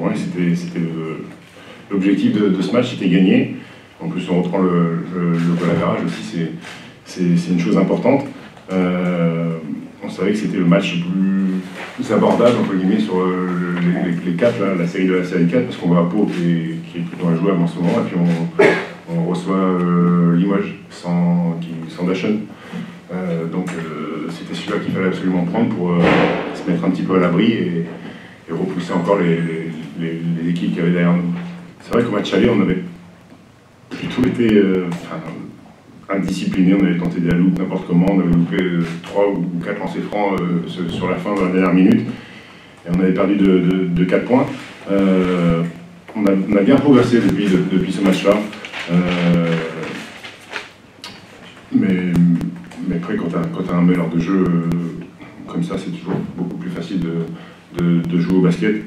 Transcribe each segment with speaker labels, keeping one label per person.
Speaker 1: Ouais, c'était l'objectif de ce match, c'était gagner. En plus, on reprend le goal average aussi, c'est une chose importante. On savait que c'était le match le plus abordable, entre guillemets, sur les 4, là, la série de la série 4, parce qu'on va à Pau qui est plutôt injouable en ce moment, et puis on reçoit Limoges sans Dachon. Donc c'était celui-là qu'il fallait absolument prendre pour se mettre un petit peu à l'abri et repousser encore les équipes qu'il y avait derrière nous. C'est vrai qu'au match aller, on avait plutôt été indisciplinés, on avait tenté des loups n'importe comment, on avait loupé 3 ou 4 lancers francs sur la fin, dans la dernière minute, et on avait perdu de 4 points. On a bien progressé depuis ce match-là, mais après, quand tu as un meneur de jeu comme ça, c'est toujours beaucoup plus facile de jouer au basket.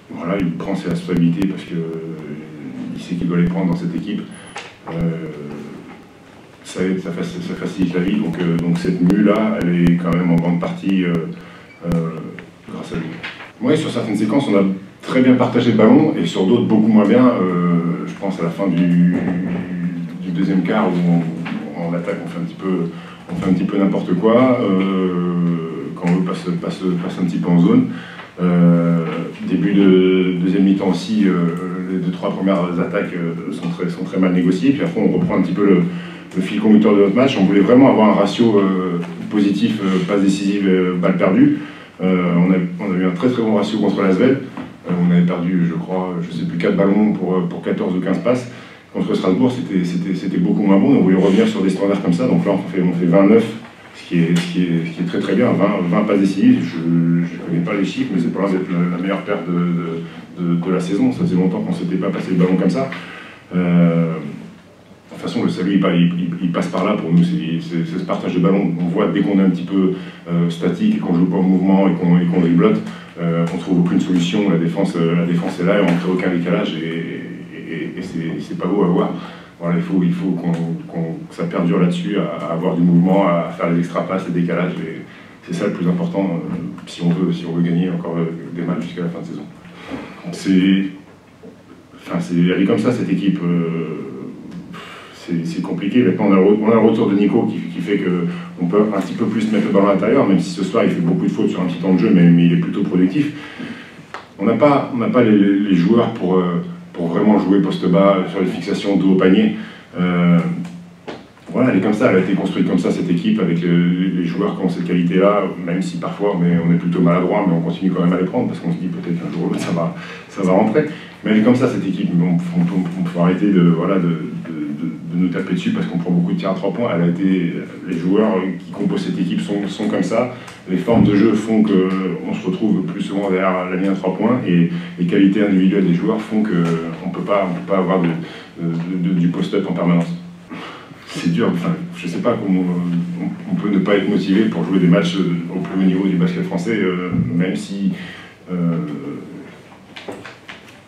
Speaker 1: Voilà, il prend ses responsabilités parce qu'il sait qu'il doit les prendre dans cette équipe. Ça facilite la vie, donc cette mue-là, elle est quand même en grande partie grâce à lui. Oui, sur certaines séquences, on a très bien partagé le ballon, et sur d'autres, beaucoup moins bien. Je pense à la fin du deuxième quart, où en attaque, on fait un petit peu n'importe quoi. Quand on passe un petit peu en zone. Début de deuxième mi-temps aussi, les 2-3 premières attaques sont très mal négociées. Puis après, on reprend un petit peu le fil conducteur de notre match. On voulait vraiment avoir un ratio positif, passe décisive, balle perdue. On a eu un très bon ratio contre l'Asvel. On avait perdu, je crois, je sais plus, 4 ballons pour 14 ou 15 passes. Contre Strasbourg, c'était beaucoup moins bon. On voulait revenir sur des standards comme ça. Donc là, on fait 29. Ce qui est très bien, 20 passes décisives. Je ne connais pas les chiffres, mais c'est pas loin d'être la meilleure perte de la saison. Ça faisait longtemps qu'on ne s'était pas passé le ballon comme ça. De toute façon, le salut, il passe par là pour nous, c'est ce partage de ballon. On voit dès qu'on est un petit peu statique et qu'on ne joue pas en mouvement et qu'on driblote, on ne trouve aucune solution. La défense est là et on ne crée aucun décalage et c'est pas beau à voir. Voilà, il faut que ça perdure là-dessus, à avoir du mouvement, à faire les extra-passes, les décalages. Et c'est ça le plus important si on veut gagner encore des matchs jusqu'à la fin de saison. Elle est comme ça, cette équipe. C'est compliqué. Maintenant, on a le retour de Nico qui fait qu'on peut un petit peu plus mettre le ballon à l'intérieur, même si ce soir, il fait beaucoup de fautes sur un petit temps de jeu, mais il est plutôt productif. On n'a pas les joueurs pour vraiment jouer poste bas, sur les fixations dos au panier. Voilà, elle est comme ça, elle a été construite comme ça, cette équipe, avec les joueurs qui ont cette qualité-là, même si parfois on est plutôt maladroit, mais on continue quand même à les prendre, parce qu'on se dit peut-être qu'un jour ou l'autre ça va rentrer. Mais elle est comme ça, cette équipe. On peut arrêter de nous taper dessus parce qu'on prend beaucoup de tirs à 3 points. Les joueurs qui composent cette équipe sont comme ça. Les formes de jeu font qu'on se retrouve plus souvent derrière la ligne à 3 points, et les qualités individuelles des joueurs font qu'on ne peut pas avoir du post-up en permanence. C'est dur, enfin, je ne sais pas comment on peut ne pas être motivé pour jouer des matchs au plus haut niveau du basket français, même si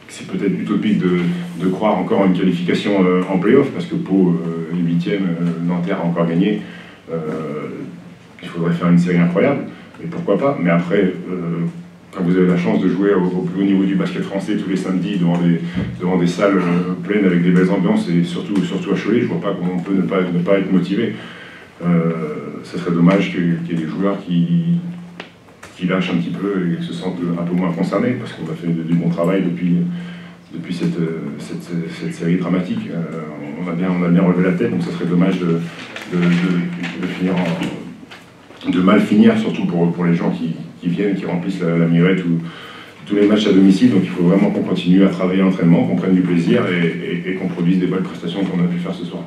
Speaker 1: c'est peut-être utopique de croire encore à une qualification en play-off, parce que Pau est 8e, Nanterre a encore gagné. Il faudrait faire une série incroyable, et pourquoi pas. Mais après, quand vous avez la chance de jouer au plus haut niveau du basket français tous les samedis devant des salles pleines avec des belles ambiances, et surtout à Cholet, je ne vois pas comment on peut ne pas être motivé. Ce serait dommage qu'il y ait des joueurs qui lâchent un petit peu et se sentent un peu moins concernés, parce qu'on a fait du bon travail depuis cette série dramatique. On a bien relevé la tête, donc ce serait dommage de mal finir, surtout pour les gens qui viennent, qui remplissent la Mirette ou tous les matchs à domicile. Donc il faut vraiment qu'on continue à travailler à l'entraînement, qu'on prenne du plaisir et qu'on produise des belles prestations qu'on a pu faire ce soir.